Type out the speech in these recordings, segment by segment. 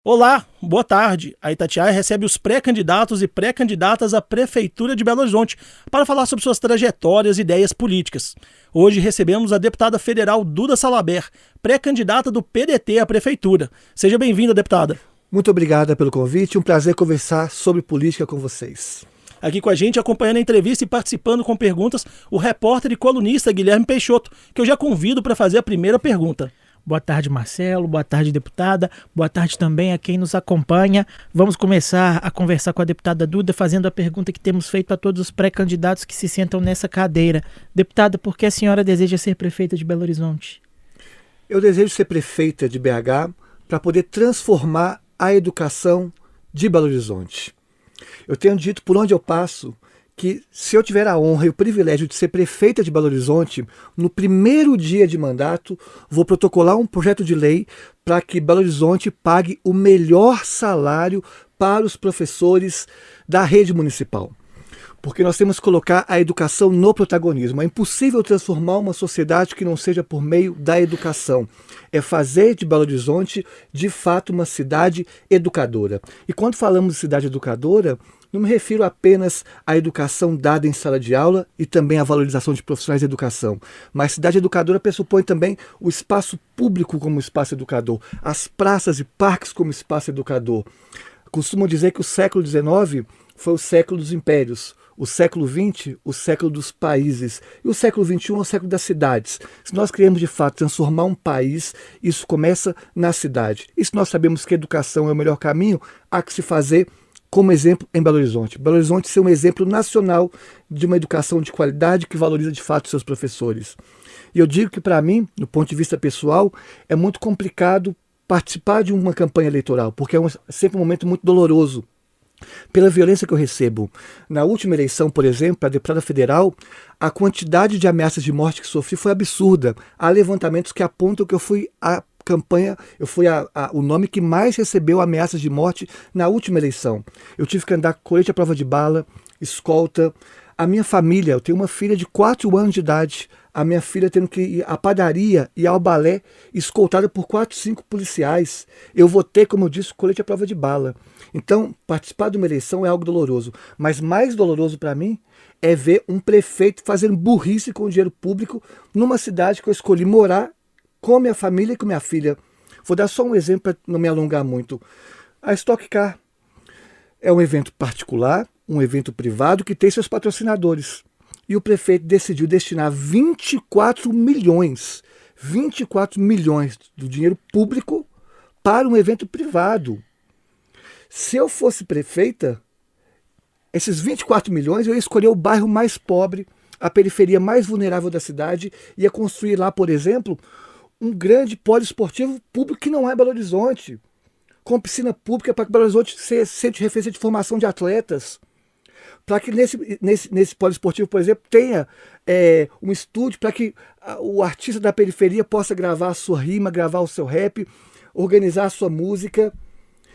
Olá, boa tarde. A Itatiaia recebe os pré-candidatos e pré-candidatas à Prefeitura de Belo Horizonte para falar sobre suas trajetórias e ideias políticas. Hoje recebemos a deputada federal Duda Salaber, pré-candidata do PDT à Prefeitura. Seja bem-vinda, deputada. Muito obrigada pelo convite, um prazer conversar sobre política com vocês. Aqui com a gente, acompanhando a entrevista e participando com perguntas, o repórter e colunista Guilherme Peixoto, que eu já convido para fazer a primeira pergunta. Boa tarde, Marcelo. Boa tarde, deputada. Boa tarde também a quem nos acompanha. Vamos começar a conversar com a deputada Duda, fazendo a pergunta que temos feito a todos os pré-candidatos que se sentam nessa cadeira. Deputada, por que a senhora deseja ser prefeita de Belo Horizonte? Eu desejo ser prefeita de BH para poder transformar a educação de Belo Horizonte. Eu tenho dito por onde eu passo que se eu tiver a honra e o privilégio de ser prefeita de Belo Horizonte, no primeiro dia de mandato, vou protocolar um projeto de lei para que Belo Horizonte pague o melhor salário para os professores da rede municipal. Porque nós temos que colocar a educação no protagonismo. É impossível transformar uma sociedade que não seja por meio da educação. É fazer de Belo Horizonte, de fato, uma cidade educadora. E quando falamos de cidade educadora, não me refiro apenas à educação dada em sala de aula e também à valorização de profissionais de educação. Mas cidade educadora pressupõe também o espaço público como espaço educador, as praças e parques como espaço educador. Costumo dizer que o século XIX foi o século dos impérios, o século XX, o século dos países, e o século XXI é o século das cidades. Se nós queremos, de fato, transformar um país, isso começa na cidade. E se nós sabemos que a educação é o melhor caminho, há que se fazer como exemplo em Belo Horizonte. Belo Horizonte ser um exemplo nacional de uma educação de qualidade que valoriza, de fato, seus professores. E eu digo que, para mim, do ponto de vista pessoal, é muito complicado participar de uma campanha eleitoral, porque é sempre um momento muito doloroso, pela violência que eu recebo. Na última eleição, por exemplo, para deputada federal, a quantidade de ameaças de morte que sofri foi absurda. Há levantamentos que apontam que eu fui o nome que mais recebeu ameaças de morte na última eleição. Eu tive que andar com colete à prova de bala, escolta. A minha família, eu tenho uma filha de 4 anos de idade, a minha filha tendo que ir à padaria e ao balé, escoltada por 4, 5 policiais. Eu votei, como eu disse, colete à prova de bala. Então, participar de uma eleição é algo doloroso. Mas mais doloroso para mim é ver um prefeito fazendo burrice com o dinheiro público numa cidade que eu escolhi morar com minha família e com minha filha. Vou dar só um exemplo para não me alongar muito. A Stock Car é um evento particular, um evento privado que tem seus patrocinadores. E o prefeito decidiu destinar 24 milhões do dinheiro público para um evento privado. Se eu fosse prefeita, esses 24 milhões eu ia escolher o bairro mais pobre, a periferia mais vulnerável da cidade, ia construir lá, por exemplo, um grande poliesportivo público que não é Belo Horizonte, com piscina pública para que Belo Horizonte seja centro de referência de formação de atletas, para que nesse poliesportivo, por exemplo, tenha um estúdio para que o artista da periferia possa gravar a sua rima, gravar o seu rap, organizar a sua música.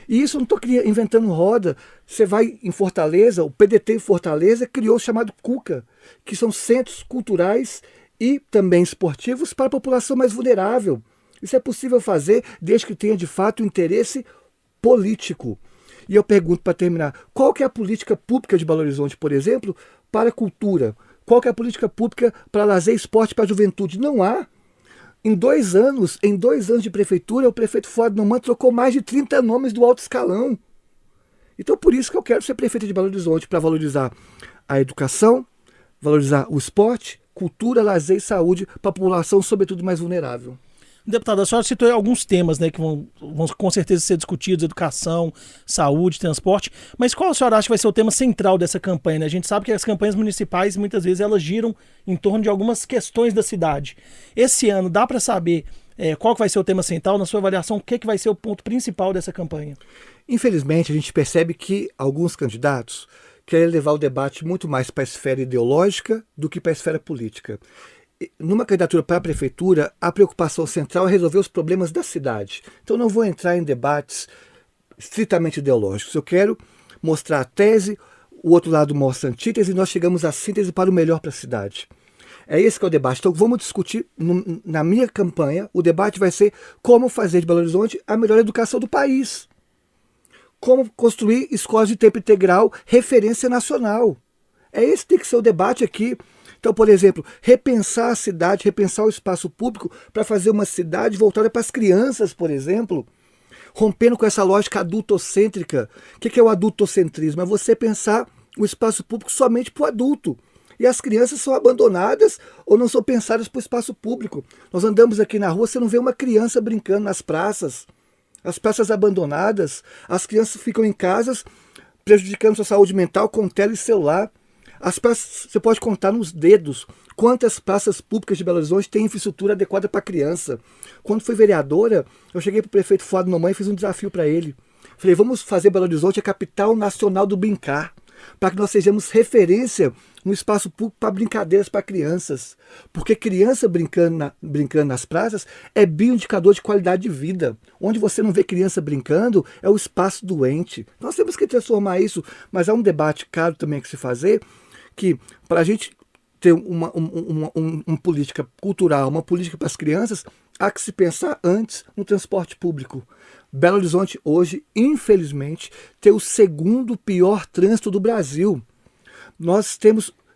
E isso eu não estou inventando roda. Você vai em Fortaleza, o PDT em Fortaleza criou o chamado CUCA, que são centros culturais e também esportivos para a população mais vulnerável. Isso é possível fazer desde que tenha de fato interesse político. E eu pergunto, para terminar, qual que é a política pública de Belo Horizonte, por exemplo, para a cultura? Qual que é a política pública para lazer e esporte para a juventude? Não há. Em 2 anos de prefeitura, o prefeito Ford Noman trocou mais de 30 nomes do alto escalão. Então, por isso que eu quero ser prefeito de Belo Horizonte, para valorizar a educação, valorizar o esporte, cultura, lazer e saúde para a população, sobretudo mais vulnerável. Deputada, a senhora citou alguns temas, né, que vão com certeza ser discutidos: educação, saúde, transporte, mas qual a senhora acha que vai ser o tema central dessa campanha, né? A gente sabe que as campanhas municipais, muitas vezes, elas giram em torno de algumas questões da cidade. Esse ano, dá para saber qual que vai ser o tema central? Na sua avaliação, o que vai ser o ponto principal dessa campanha? Infelizmente, a gente percebe que alguns candidatos querem levar o debate muito mais para a esfera ideológica do que para a esfera política. Numa candidatura para a prefeitura, a preocupação central é resolver os problemas da cidade. Então não vou entrar em debates estritamente ideológicos. Eu quero mostrar a tese, o outro lado mostra a antítese e nós chegamos à síntese para o melhor para a cidade. É esse que é o debate. Então vamos discutir, na minha campanha, o debate vai ser como fazer de Belo Horizonte a melhor educação do país. como construir escolas de tempo integral, referência nacional. Esse tem que ser o debate aqui. Então, por exemplo, repensar a cidade, repensar o espaço público para fazer uma cidade voltada para as crianças, por exemplo, rompendo com essa lógica adultocêntrica. O que é o adultocentrismo? É você pensar o espaço público somente para o adulto. E as crianças são abandonadas ou não são pensadas para o espaço público. Nós andamos aqui na rua, você não vê uma criança brincando nas praças. As praças abandonadas, as crianças ficam em casas prejudicando sua saúde mental com tela e celular. As praças, você pode contar nos dedos quantas praças públicas de Belo Horizonte têm infraestrutura adequada para criança. Quando fui vereadora, eu cheguei para o prefeito Fuad Mamãe e fiz um desafio para ele. Falei, vamos fazer Belo Horizonte a capital nacional do brincar, para que nós sejamos referência no espaço público para brincadeiras para crianças. Porque criança brincando nas praças é bioindicador de qualidade de vida. Onde você não vê criança brincando é o espaço doente. Nós temos que transformar isso, mas há um debate caro também que se fazer, que para a gente ter uma política cultural, uma política para as crianças, há que se pensar antes no transporte público. Belo Horizonte hoje, infelizmente, tem o segundo pior trânsito do Brasil. Nós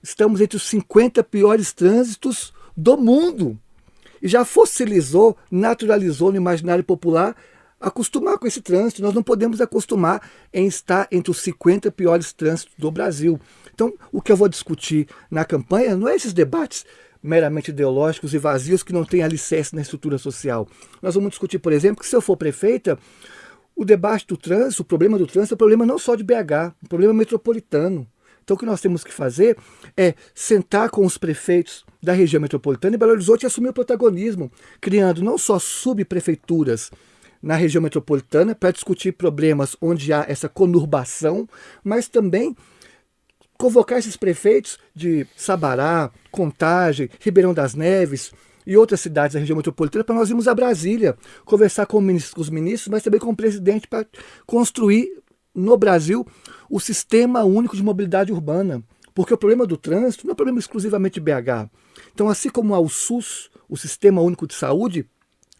estamos entre os 50 piores trânsitos do mundo. E já fossilizou, naturalizou no imaginário popular acostumar com esse trânsito. Nós não podemos acostumar em estar entre os 50 piores trânsitos do Brasil. Então, o que eu vou discutir na campanha não é esses debates meramente ideológicos e vazios que não têm alicerce na estrutura social. Nós vamos discutir, por exemplo, que se eu for prefeita, o debate do trânsito, o problema do trânsito é um problema não só de BH, um problema metropolitano. Então o que nós temos que fazer é sentar com os prefeitos da região metropolitana e Belo Horizonte e assumir o protagonismo, criando não só subprefeituras na região metropolitana para discutir problemas onde há essa conurbação, mas também convocar esses prefeitos de Sabará, Contagem, Ribeirão das Neves e outras cidades da região metropolitana para nós irmos a Brasília, conversar com os ministros, mas também com o presidente para construir no Brasil o Sistema Único de Mobilidade Urbana. Porque o problema do trânsito não é um problema exclusivamente de BH. Então, assim como há o SUS, o Sistema Único de Saúde,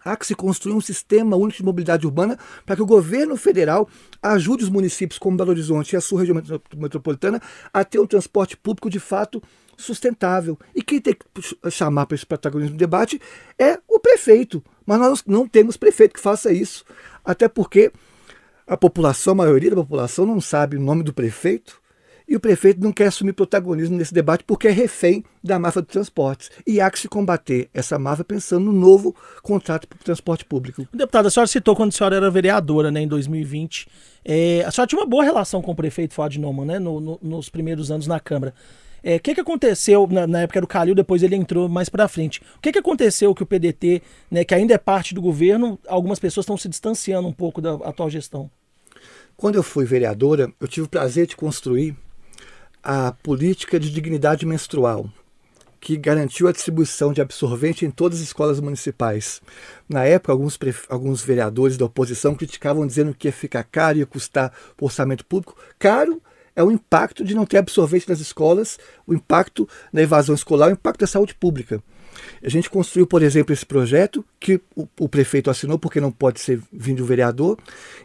há que se construir um Sistema Único de Mobilidade Urbana para que o governo federal ajude os municípios como Belo Horizonte e a sua região metropolitana a ter um transporte público de fato sustentável. E quem tem que chamar para esse protagonismo do debate é o prefeito. Mas nós não temos prefeito que faça isso. Até porque a população, a maioria da população não sabe o nome do prefeito e o prefeito não quer assumir protagonismo nesse debate porque é refém da máfia de transportes. E há que se combater essa máfia pensando no novo contrato para o transporte público. Deputada, a senhora citou quando a senhora era vereadora, né, em 2020. A senhora tinha uma boa relação com o prefeito Fuad Noman, né, nos primeiros anos na Câmara. O que aconteceu, na época do Calil, depois ele entrou mais para frente. O que aconteceu que o PDT, né, que ainda é parte do governo, algumas pessoas estão se distanciando um pouco da atual gestão? Quando eu fui vereadora, eu tive o prazer de construir a política de dignidade menstrual, que garantiu a distribuição de absorvente em todas as escolas municipais. Na época, alguns vereadores da oposição criticavam dizendo que ia ficar caro, ia custar para o orçamento público. Caro é o impacto de não ter absorvente nas escolas, o impacto na evasão escolar, o impacto da saúde pública. A gente construiu, por exemplo, esse projeto que o prefeito assinou, porque não pode ser vindo o vereador.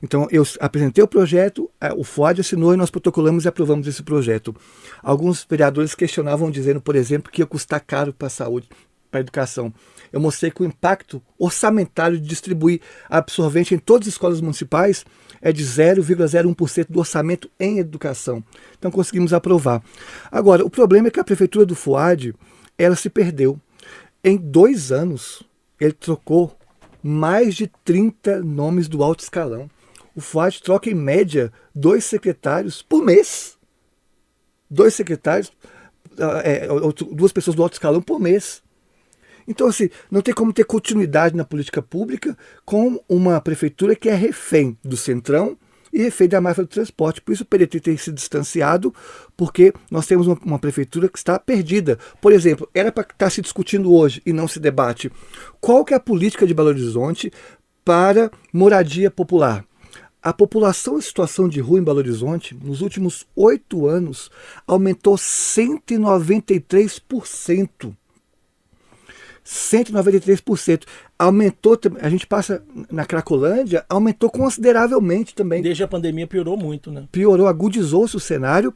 Então, eu apresentei o projeto, o Fuad assinou e nós protocolamos e aprovamos esse projeto. Alguns vereadores questionavam, dizendo, por exemplo, que ia custar caro para a saúde, para a educação. Eu mostrei que o impacto orçamentário de distribuir absorvente em todas as escolas municipais é de 0,01% do orçamento em educação. Então, conseguimos aprovar. Agora, o problema é que a prefeitura do Fuad, ela se perdeu. Em 2 anos, ele trocou mais de 30 nomes do alto escalão. O Fuad troca, em média, 2 secretários por mês. 2 secretários, 2 pessoas do alto escalão por mês. Então, assim, não tem como ter continuidade na política pública com uma prefeitura que é refém do Centrão e refém da máfia do transporte. Por isso o PDT tem se distanciado, porque nós temos uma prefeitura que está perdida. Por exemplo, era para estar se discutindo hoje e não se debate qual que é a política de Belo Horizonte para moradia popular. A população em situação de rua em Belo Horizonte, nos últimos 8 anos, aumentou 193%. 193%. Aumentou, a gente passa na Cracolândia, aumentou consideravelmente também. Desde a pandemia piorou muito, né? Piorou, agudizou-se o cenário.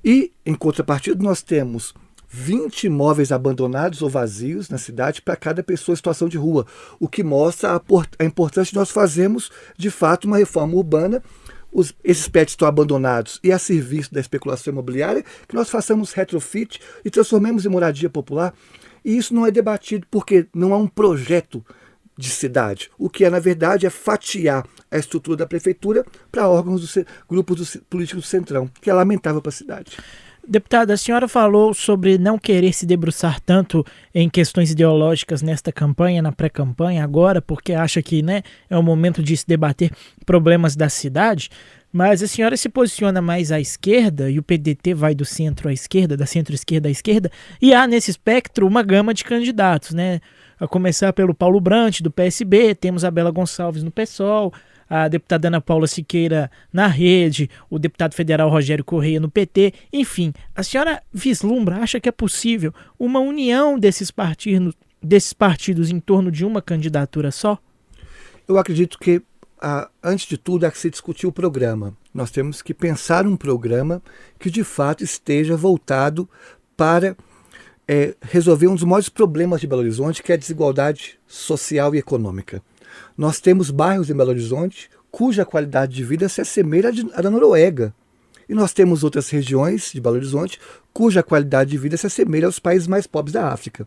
E, em contrapartida, nós temos 20 imóveis abandonados ou vazios na cidade para cada pessoa em situação de rua, o que mostra a importância de nós fazermos, de fato, uma reforma urbana. Esses prédios estão abandonados e a serviço da especulação imobiliária, que nós façamos retrofit e transformemos em moradia popular. E isso não é debatido porque não há um projeto de cidade. O que é, na verdade, é fatiar a estrutura da prefeitura para órgãos, grupos políticos do Centrão, que é lamentável para a cidade. Deputada, a senhora falou sobre não querer se debruçar tanto em questões ideológicas nesta campanha, na pré-campanha agora, porque acha que, né, é o momento de se debater problemas da cidade, mas a senhora se posiciona mais à esquerda e o PDT vai do centro à esquerda, da centro-esquerda à esquerda, e há nesse espectro uma gama de candidatos, né? A começar pelo Paulo Brant, do PSB, temos a Bela Gonçalves no PSOL, a deputada Ana Paula Siqueira na Rede, o deputado federal Rogério Correia no PT, enfim, a senhora vislumbra, acha que é possível uma união desses partidos em torno de uma candidatura só? Eu acredito que, antes de tudo, há que se discutir o programa. Nós temos que pensar um programa que, de fato, esteja voltado para resolver um dos maiores problemas de Belo Horizonte, que é a desigualdade social e econômica. Nós temos bairros em Belo Horizonte cuja qualidade de vida se assemelha à da Noruega. E nós temos outras regiões de Belo Horizonte cuja qualidade de vida se assemelha aos países mais pobres da África.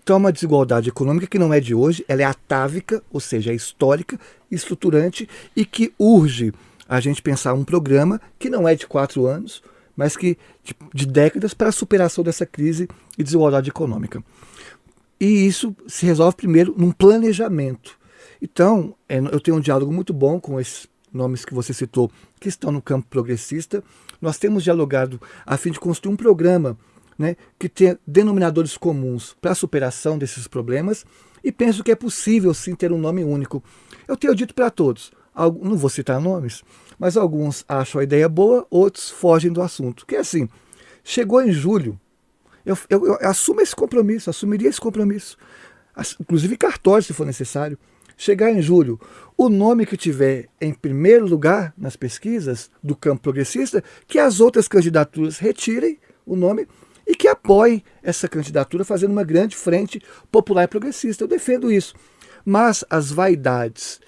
Então é uma desigualdade econômica que não é de hoje, ela é atávica, ou seja, é histórica, estruturante e que urge a gente pensar um programa que não é de 4 anos, mas que de décadas para a superação dessa crise e desigualdade econômica. E isso se resolve primeiro num planejamento. Então, eu tenho um diálogo muito bom com esses nomes que você citou, que estão no campo progressista. Nós temos dialogado a fim de construir um programa, né, que tenha denominadores comuns para a superação desses problemas e penso que é possível sim ter um nome único. Eu tenho dito para todos, não vou citar nomes, mas alguns acham a ideia boa, outros fogem do assunto. Que é assim, chegou em julho, eu assumo esse compromisso, assumiria esse compromisso, inclusive cartório se for necessário. Chegar em julho, o nome que tiver em primeiro lugar nas pesquisas do campo progressista, que as outras candidaturas retirem o nome e que apoiem essa candidatura fazendo uma grande frente popular e progressista. Eu defendo isso. Mas as vaidades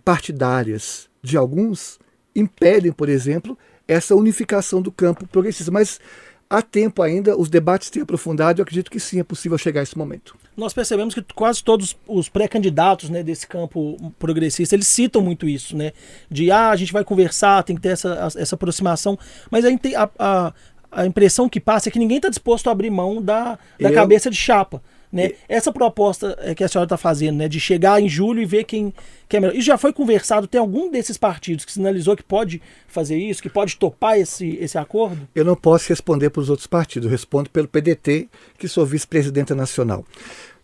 partidárias de alguns impedem, por exemplo, essa unificação do campo progressista. Mas há tempo ainda, os debates têm aprofundado e eu acredito que sim, é possível chegar a esse momento. Nós percebemos que quase todos os pré-candidatos, né, desse campo progressista, eles citam muito isso, né? De, a gente vai conversar, tem que ter essa aproximação, mas a impressão que passa é que ninguém está disposto a abrir mão da cabeça de chapa. Né? Essa proposta que a senhora está fazendo, né, de chegar em julho e ver quem é melhor. Isso já foi conversado? Tem algum desses partidos que sinalizou que pode fazer isso, que pode topar esse acordo? Eu não posso responder para os outros partidos, eu respondo pelo PDT, que sou vice-presidenta nacional.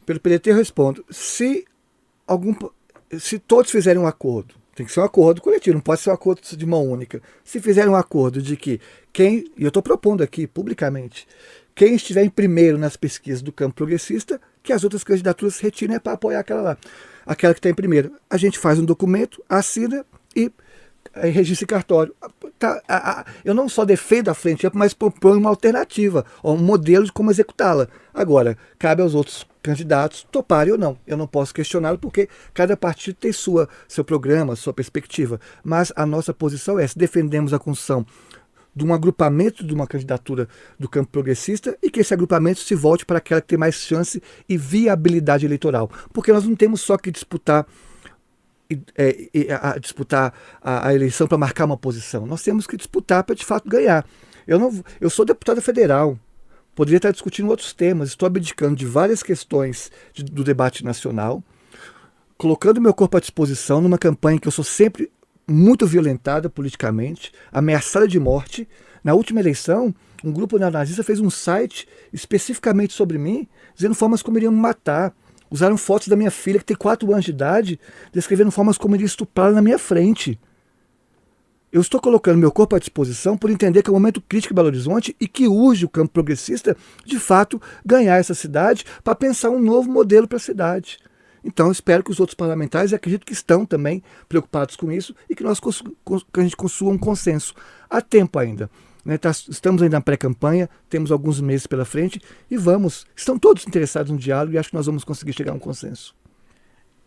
Pelo PDT eu respondo, se todos fizerem um acordo, tem que ser um acordo coletivo, não pode ser um acordo de mão única. Se fizerem um acordo de que e eu estou propondo aqui publicamente, quem estiver em primeiro nas pesquisas do campo progressista, que as outras candidaturas se retirem para apoiar aquela lá. Aquela que está em primeiro. A gente faz um documento, assina e registra em cartório. Eu não só defendo a frente ampla, mas proponho uma alternativa, um modelo de como executá-la. Agora, cabe aos outros candidatos toparem ou não. Eu não posso questioná-lo porque cada partido tem seu programa, sua perspectiva. Mas a nossa posição é: se defendemos a construção de um agrupamento de uma candidatura do campo progressista e que esse agrupamento se volte para aquela que tem mais chance e viabilidade eleitoral. Porque nós não temos só que disputar a eleição para marcar uma posição. Nós temos que disputar para, de fato, ganhar. Eu sou deputado federal, poderia estar discutindo outros temas, estou abdicando de várias questões do debate nacional, colocando meu corpo à disposição numa campanha que eu sou sempre muito violentada politicamente, ameaçada de morte. Na última eleição, um grupo neonazista fez um site especificamente sobre mim, dizendo formas como iriam me matar. Usaram fotos da minha filha, que tem 4 anos de idade, descrevendo formas como iria estuprá-la na minha frente. Eu estou colocando meu corpo à disposição por entender que é um momento crítico em Belo Horizonte e que urge o campo progressista, de fato, ganhar essa cidade para pensar um novo modelo para a cidade. Então, espero que os outros parlamentares, acredito que estão também preocupados com isso e que que a gente construa um consenso. Há tempo ainda. Né? Estamos ainda na pré-campanha, temos alguns meses pela frente e estão todos interessados no diálogo e acho que nós vamos conseguir chegar a um consenso.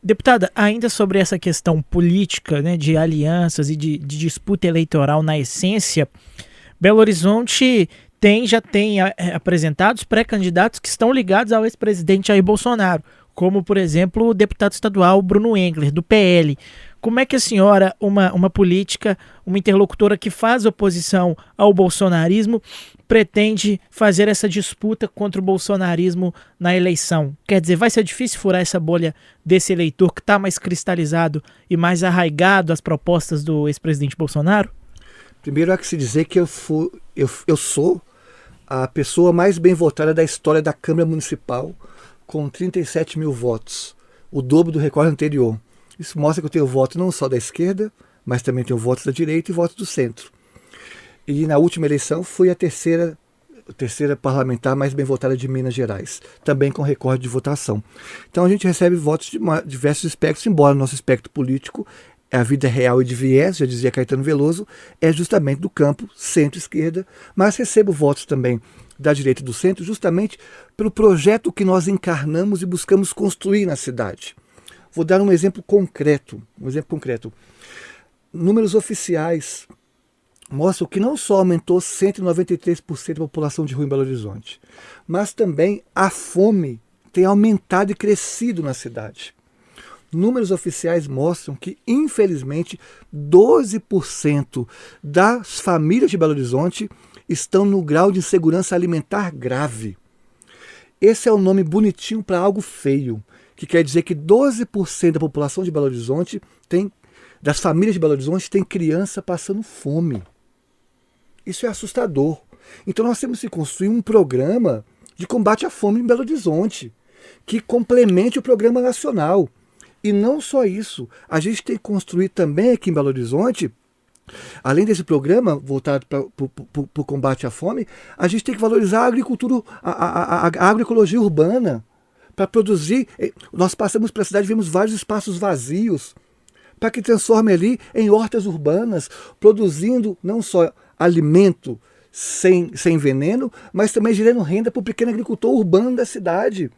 Deputada, ainda sobre essa questão política, né, de alianças e de disputa eleitoral na essência, Belo Horizonte já tem apresentados pré-candidatos que estão ligados ao ex-presidente Jair Bolsonaro, como, por exemplo, o deputado estadual Bruno Engler, do PL. Como é que a senhora, uma política, uma interlocutora que faz oposição ao bolsonarismo, pretende fazer essa disputa contra o bolsonarismo na eleição? Quer dizer, vai ser difícil furar essa bolha desse eleitor que está mais cristalizado e mais arraigado às propostas do ex-presidente Bolsonaro? Primeiro há que se dizer que eu sou a pessoa mais bem votada da história da Câmara Municipal, com 37 mil votos, o dobro do recorde anterior. Isso mostra que eu tenho voto não só da esquerda, mas também tenho votos da direita e votos do centro. E na última eleição fui a terceira parlamentar mais bem votada de Minas Gerais, também com recorde de votação. Então a gente recebe votos de diversos espectros, embora o nosso espectro político é a vida real e de viés, já dizia Caetano Veloso, é justamente do campo centro-esquerda, mas recebo votos também da direita e do centro, justamente pelo projeto que nós encarnamos e buscamos construir na cidade. Vou dar um exemplo concreto. Números oficiais mostram que não só aumentou 193% da população de rua em Belo Horizonte, mas também a fome tem aumentado e crescido na cidade. Números oficiais mostram que, infelizmente, 12% das famílias de Belo Horizonte estão no grau de insegurança alimentar grave. Esse é o nome bonitinho para algo feio, que quer dizer que 12% da população de Belo Horizonte das famílias de Belo Horizonte tem criança passando fome. Isso é assustador. Então nós temos que construir um programa de combate à fome em Belo Horizonte, que complemente o programa nacional. E não só isso, a gente tem que construir também aqui em Belo Horizonte, além desse programa voltado para o combate à fome, a gente tem que valorizar a agricultura, a agroecologia urbana, para produzir. Nós passamos pela cidade e vemos vários espaços vazios, para que transforme ali em hortas urbanas, produzindo não só alimento sem veneno, mas também gerando renda para o pequeno agricultor urbano da cidade,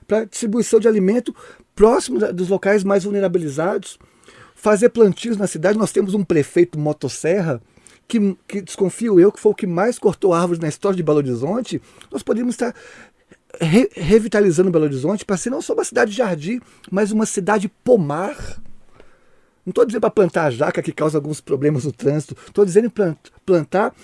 para distribuição de alimento próximo dos locais mais vulnerabilizados, fazer plantios na cidade. Nós temos um prefeito motosserra que desconfio eu que foi o que mais cortou árvores na história de Belo Horizonte. Nós poderíamos estar revitalizando Belo Horizonte para ser não só uma cidade de jardim, mas uma cidade pomar. Não estou dizendo para plantar jaca, que causa alguns problemas no trânsito. Estou dizendo plantar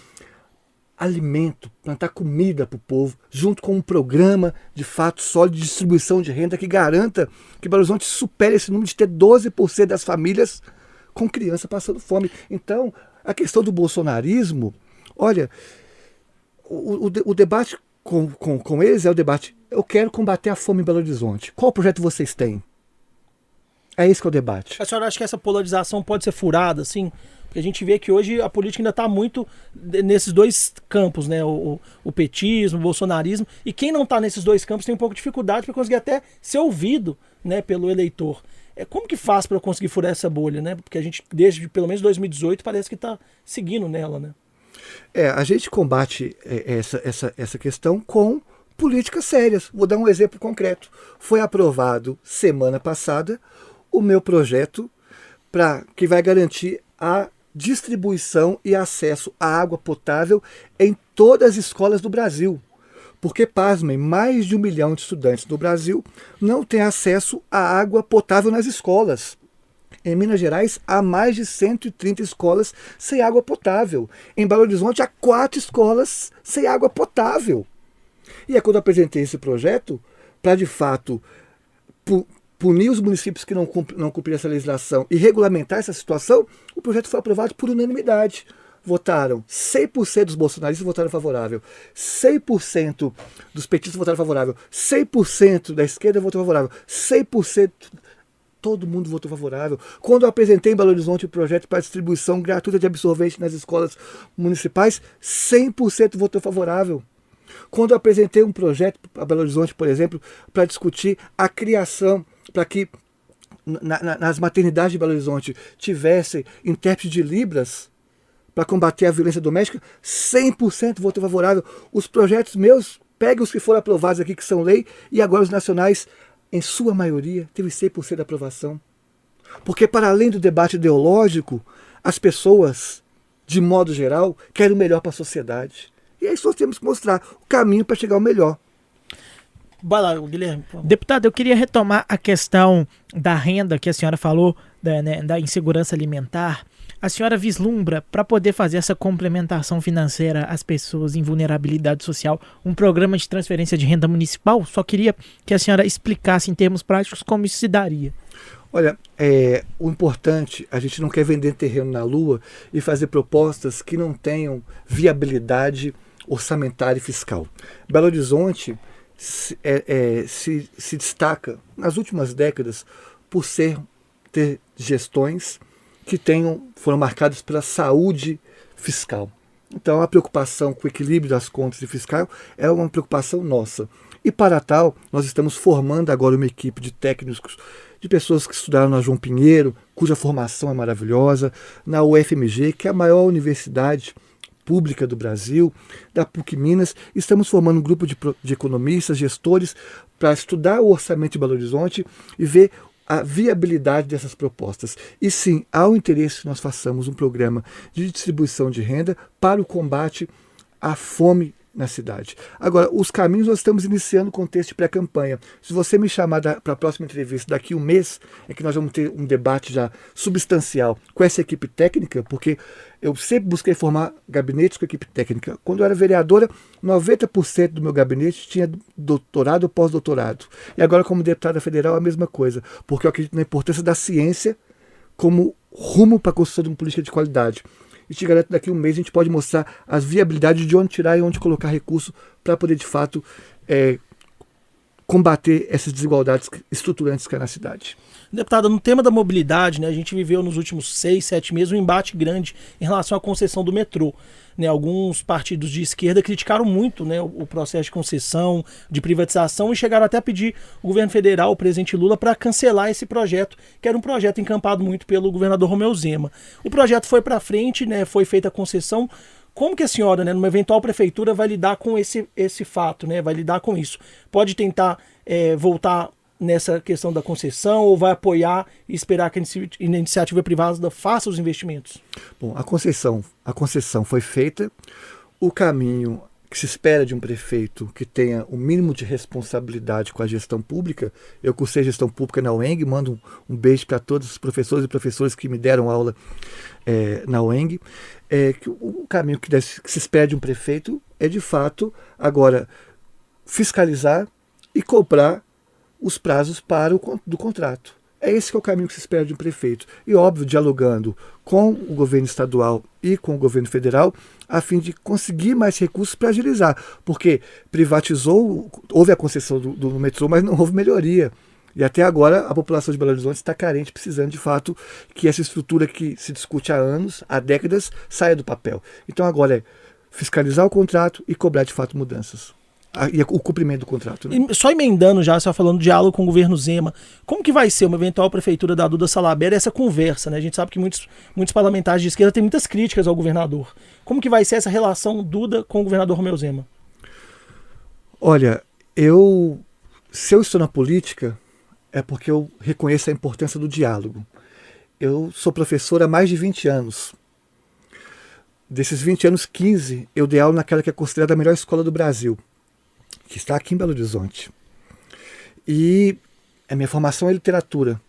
alimento, plantar comida para o povo, junto com um programa de fato sólido de distribuição de renda que garanta que Belo Horizonte supere esse número de ter 12% das famílias com criança passando fome. Então, a questão do bolsonarismo, olha, o debate com eles é o debate: eu quero combater a fome em Belo Horizonte. Qual projeto vocês têm? É esse que é o debate. A senhora acha que essa polarização pode ser furada, assim? Porque a gente vê que hoje a política ainda está muito nesses dois campos, né? O petismo, o bolsonarismo. E quem não está nesses dois campos tem um pouco de dificuldade para conseguir até ser ouvido, né, pelo eleitor. Como que faz para conseguir furar essa bolha, né? Porque a gente, desde pelo menos 2018, parece que está seguindo nela, né? A gente combate essa questão com políticas sérias. Vou dar um exemplo concreto. Foi aprovado semana passada o meu projeto que vai garantir a distribuição e acesso à água potável em todas as escolas do Brasil. Porque, pasmem, mais de 1 milhão de estudantes no Brasil não têm acesso à água potável nas escolas. Em Minas Gerais, há mais de 130 escolas sem água potável. Em Belo Horizonte, há 4 escolas sem água potável. E é quando eu apresentei esse projeto, para, de fato, punir os municípios que não cumpriram essa legislação e regulamentar essa situação, o projeto foi aprovado por unanimidade. Votaram 100% dos bolsonaristas votaram favorável, 100% dos petistas votaram favorável, 100% da esquerda votou favorável, 100% todo mundo votou favorável. Quando eu apresentei em Belo Horizonte o projeto para distribuição gratuita de absorvente nas escolas municipais, 100% votou favorável. Quando eu apresentei um projeto para Belo Horizonte, por exemplo, para discutir a criação, para que nas maternidades de Belo Horizonte tivessem intérprete de Libras para combater a violência doméstica, 100% votou favorável. Os projetos meus, pegue os que foram aprovados aqui, que são lei, e agora os nacionais, em sua maioria, teve 100% de aprovação. Porque, para além do debate ideológico, as pessoas, de modo geral, querem o melhor para a sociedade. E aí nós temos que mostrar o caminho para chegar ao melhor. Vai lá, Guilherme. Deputado, eu queria retomar a questão da renda que a senhora falou, da insegurança alimentar. A senhora vislumbra, para poder fazer essa complementação financeira às pessoas em vulnerabilidade social, um programa de transferência de renda municipal? Só queria que a senhora explicasse em termos práticos como isso se daria. Olha, o importante, a gente não quer vender terreno na lua e fazer propostas que não tenham viabilidade orçamentária e fiscal. Belo Horizonte se destaca nas últimas décadas por ter gestões que foram marcadas pela saúde fiscal. Então a preocupação com o equilíbrio das contas e fiscal é uma preocupação nossa. E para tal, nós estamos formando agora uma equipe de técnicos, de pessoas que estudaram na João Pinheiro, cuja formação é maravilhosa, na UFMG, que é a maior universidade pública do Brasil, da PUC Minas. Estamos formando um grupo de economistas, gestores, para estudar o orçamento de Belo Horizonte e ver a viabilidade dessas propostas. E sim, há o interesse que nós façamos um programa de distribuição de renda para o combate à fome na cidade. Agora, os caminhos nós estamos iniciando o contexto de pré-campanha. Se você me chamar para a próxima entrevista daqui a um mês, é que nós vamos ter um debate já substancial com essa equipe técnica, porque eu sempre busquei formar gabinetes com equipe técnica. Quando eu era vereadora, 90% do meu gabinete tinha doutorado ou pós-doutorado. E agora, como deputada federal, a mesma coisa, porque eu acredito na importância da ciência como rumo para a construção de uma política de qualidade. E te garanto, daqui a um mês a gente pode mostrar as viabilidades de onde tirar e onde colocar recurso para poder, de fato, combater essas desigualdades estruturantes que há na cidade. Deputada, no tema da mobilidade, né, a gente viveu nos últimos 6, 7 meses um embate grande em relação à concessão do metrô. Né, alguns partidos de esquerda criticaram muito, né, o processo de concessão, de privatização, e chegaram até a pedir o governo federal, o presidente Lula, para cancelar esse projeto, que era um projeto encampado muito pelo governador Romeu Zema. O projeto foi para frente, né, foi feita a concessão. Como que a senhora, né, numa eventual prefeitura, vai lidar com esse fato, né, vai lidar com isso? Pode tentar voltar nessa questão da concessão ou vai apoiar e esperar que a iniciativa privada faça os investimentos? Bom, a concessão foi feita. O caminho que se espera de um prefeito que tenha o mínimo de responsabilidade com a gestão pública, eu cursei gestão pública na UENG, mando um beijo para todos os professores e professoras que me deram aula na UENG, que o caminho que se espera de um prefeito é, de fato, agora fiscalizar e cobrar os prazos do contrato. É esse que é o caminho que se espera de um prefeito. E, óbvio, dialogando com o governo estadual e com o governo federal, a fim de conseguir mais recursos para agilizar. Porque privatizou, houve a concessão do metrô, mas não houve melhoria. E até agora a população de Belo Horizonte está carente, precisando de fato que essa estrutura que se discute há anos, há décadas, saia do papel. Então agora é fiscalizar o contrato e cobrar de fato mudanças. E o cumprimento do contrato. Né? E só emendando já, só falando de diálogo com o governo Zema, como que vai ser uma eventual prefeitura da Duda Salabert essa conversa? Né? A gente sabe que muitos parlamentares de esquerda têm muitas críticas ao governador. Como que vai ser essa relação Duda com o governador Romeu Zema? Olha, se eu estou na política, é porque eu reconheço a importância do diálogo. Eu sou professor há mais de 20 anos. Desses 20 anos, 15, eu dei aula naquela que é considerada a melhor escola do Brasil, que está aqui em Belo Horizonte. E a minha formação é literatura.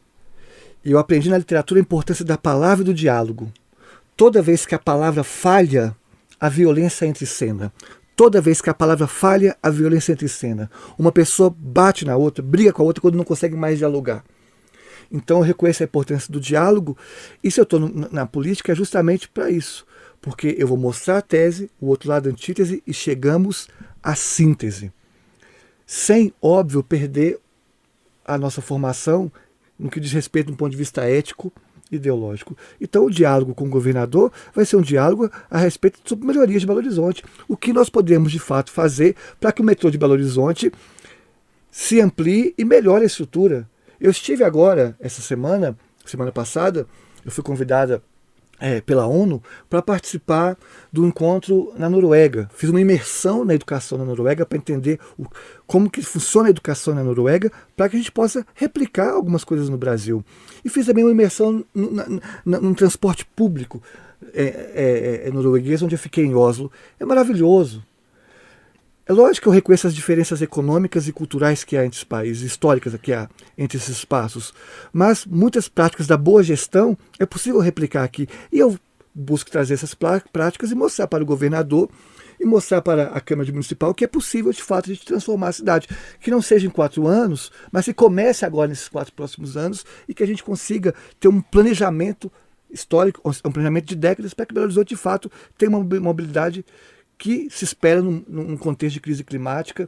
E eu aprendi na literatura a importância da palavra e do diálogo. Toda vez que a palavra falha, a violência entra em cena. Toda vez que a palavra falha, a violência entra em cena. Uma pessoa bate na outra, briga com a outra quando não consegue mais dialogar. Então eu reconheço a importância do diálogo. E se eu estou na política é justamente para isso. Porque eu vou mostrar a tese, o outro lado a antítese e chegamos à síntese. Sem, óbvio, perder a nossa formação no que diz respeito do ponto de vista ético e ideológico. Então o diálogo com o governador vai ser um diálogo a respeito sobre melhorias de Belo Horizonte. O que nós podemos de fato fazer para que o metrô de Belo Horizonte se amplie e melhore a estrutura. Eu estive agora, essa semana passada, eu fui convidada pela ONU para participar do encontro na Noruega. Fiz uma imersão na educação na Noruega para entender como que funciona a educação na Noruega, para que a gente possa replicar algumas coisas no Brasil. E fiz também uma imersão no transporte público norueguês, onde eu fiquei em Oslo. É maravilhoso. É lógico que eu reconheço as diferenças econômicas e culturais que há entre os países, históricas que há entre esses espaços, mas muitas práticas da boa gestão é possível replicar aqui. E eu busco trazer essas práticas e mostrar para o governador e mostrar para a Câmara Municipal que é possível, de fato, a gente transformar a cidade. Que não seja em 4 anos, mas que comece agora nesses 4 próximos anos e que a gente consiga ter um planejamento histórico, um planejamento de décadas para que Belo Horizonte, de fato, tenha uma mobilidade que se espera num contexto de crise climática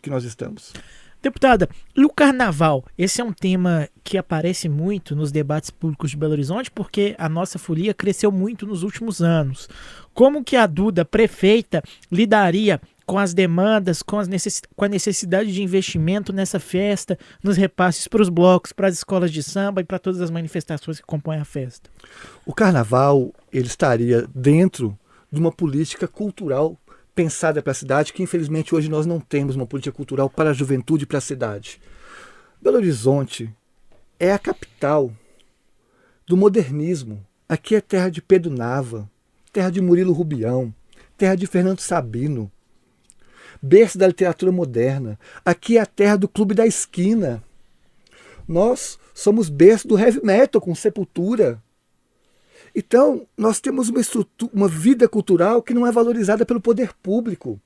que nós estamos. Deputada, e o carnaval? Esse é um tema que aparece muito nos debates públicos de Belo Horizonte porque a nossa folia cresceu muito nos últimos anos. Como que a Duda, prefeita, lidaria com as demandas, com a necessidade de investimento nessa festa, nos repasses para os blocos, para as escolas de samba e para todas as manifestações que compõem a festa? O carnaval ele estaria dentro de uma política cultural pensada para a cidade, que infelizmente hoje nós não temos uma política cultural para a juventude e para a cidade. Belo Horizonte é a capital do modernismo. Aqui é terra de Pedro Nava, terra de Murilo Rubião, terra de Fernando Sabino, berço da literatura moderna. Aqui é a terra do Clube da Esquina. Nós somos berço do heavy metal com Sepultura. Então, nós temos uma vida cultural que não é valorizada pelo poder público.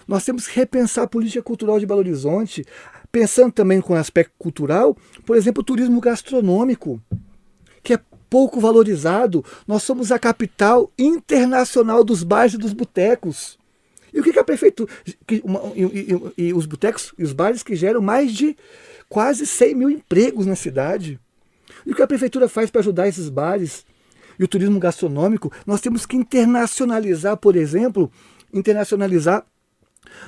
Nós temos que repensar a política cultural de Belo Horizonte, pensando também com o aspecto cultural, por exemplo, o turismo gastronômico, que é pouco valorizado. Nós somos a capital internacional dos bares e dos botecos. E o que a prefeitura... E os botecos e os bares que geram mais de quase 100 mil empregos na cidade. E o que a prefeitura faz para ajudar esses bares? E o turismo gastronômico, nós temos que internacionalizar, por exemplo,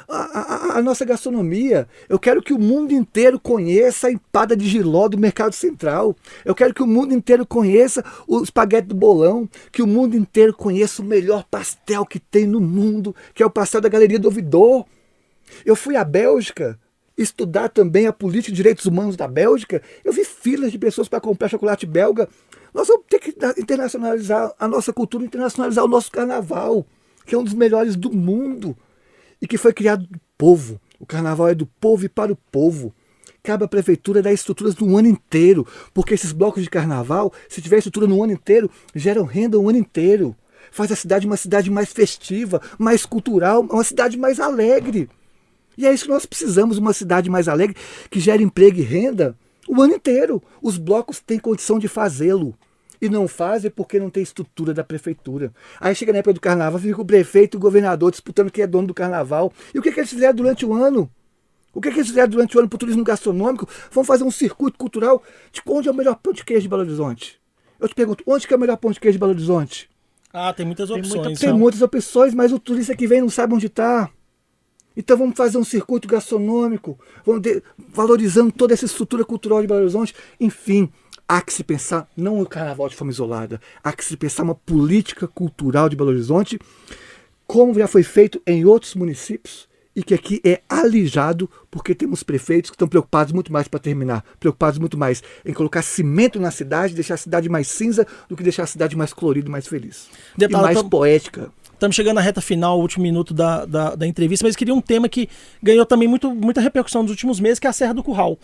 a nossa gastronomia. Eu quero que o mundo inteiro conheça a empada de jiló do Mercado Central. Eu quero que o mundo inteiro conheça o espaguete do Bolão, que o mundo inteiro conheça o melhor pastel que tem no mundo, que é o pastel da Galeria do Ouvidor. Eu fui à Bélgica estudar também a política de direitos humanos da Bélgica. Eu vi filas de pessoas para comprar chocolate belga. Nós vamos ter que internacionalizar a nossa cultura, internacionalizar o nosso carnaval, que é um dos melhores do mundo e que foi criado do povo. O carnaval é do povo e para o povo. Cabe à prefeitura dar estruturas no ano inteiro, porque esses blocos de carnaval, se tiver estrutura no ano inteiro, geram renda o ano inteiro. Faz a cidade uma cidade mais festiva, mais cultural, uma cidade mais alegre. E é isso que nós precisamos, uma cidade mais alegre, que gere emprego e renda o ano inteiro. Os blocos têm condição de fazê-lo. E não fazem porque não tem estrutura da prefeitura. Aí chega na época do carnaval, fica o prefeito e o governador disputando quem é dono do carnaval. E o que eles fizeram durante o ano? O que eles fizeram durante o ano para o turismo gastronômico? Vão fazer um circuito cultural de onde é o melhor pão de queijo de Belo Horizonte. Eu te pergunto, onde que é o melhor pão de queijo de Belo Horizonte? Ah, tem muitas opções. Tem muitas opções, mas o turista que vem não sabe onde está. Então vamos fazer um circuito gastronômico, valorizando toda essa estrutura cultural de Belo Horizonte. Enfim, há que se pensar, não o carnaval de forma isolada, há que se pensar uma política cultural de Belo Horizonte, como já foi feito em outros municípios, e que aqui é alijado, porque temos prefeitos que estão preocupados muito mais, para terminar, preocupados muito mais em colocar cimento na cidade, deixar a cidade mais cinza, do que deixar a cidade mais colorida e mais feliz. Deputado, e mais poética. Estamos chegando na reta final, último minuto da entrevista, mas queria um tema que ganhou também muita repercussão nos últimos meses, que é a Serra do Curral.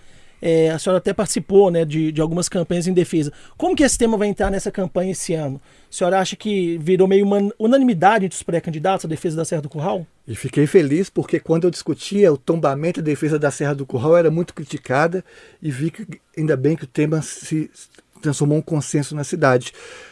A senhora até participou, né, de algumas campanhas em defesa. Como que esse tema vai entrar nessa campanha esse ano? A senhora acha que virou meio uma unanimidade entre os pré-candidatos a defesa da Serra do Curral? E fiquei feliz porque quando eu discutia o tombamento e a defesa da Serra do Curral era muito criticada e vi que ainda bem que o tema se transformou em um consenso na cidade.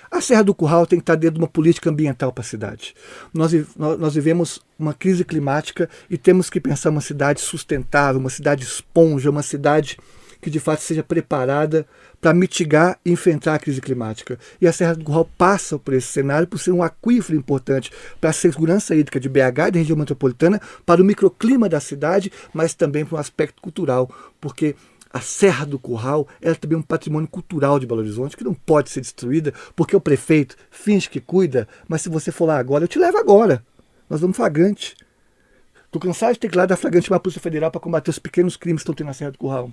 A Serra do Curral tem que estar dentro de uma política ambiental para a cidade. Nós vivemos uma crise climática e temos que pensar uma cidade sustentável, uma cidade esponja, uma cidade que de fato seja preparada para mitigar e enfrentar a crise climática. E a Serra do Curral passa por esse cenário por ser um aquífero importante para a segurança hídrica de BH e da região metropolitana, para o microclima da cidade, mas também para um aspecto cultural, porque a Serra do Curral é também um patrimônio cultural de Belo Horizonte que não pode ser destruída, porque o prefeito finge que cuida, mas se você for lá agora, eu te levo agora. Nós vamos flagrante. Estou cansado de ter que ir lá dar flagrante para a Polícia Federal para combater os pequenos crimes que estão tendo na Serra do Curral.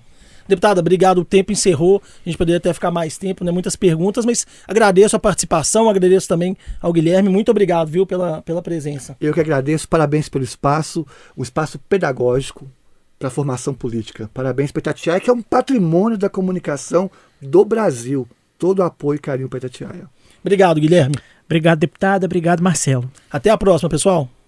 Deputada, obrigado. O tempo encerrou. A gente poderia até ficar mais tempo, né? Muitas perguntas, mas agradeço a participação, agradeço também ao Guilherme. Muito obrigado, viu, pela presença. Eu que agradeço. Parabéns pelo espaço, um espaço pedagógico para a formação política. Parabéns para Itatiaia, que é um patrimônio da comunicação do Brasil. Todo o apoio e carinho para Itatiaia. Obrigado, Guilherme. Obrigado, deputada. Obrigado, Marcelo. Até a próxima, pessoal.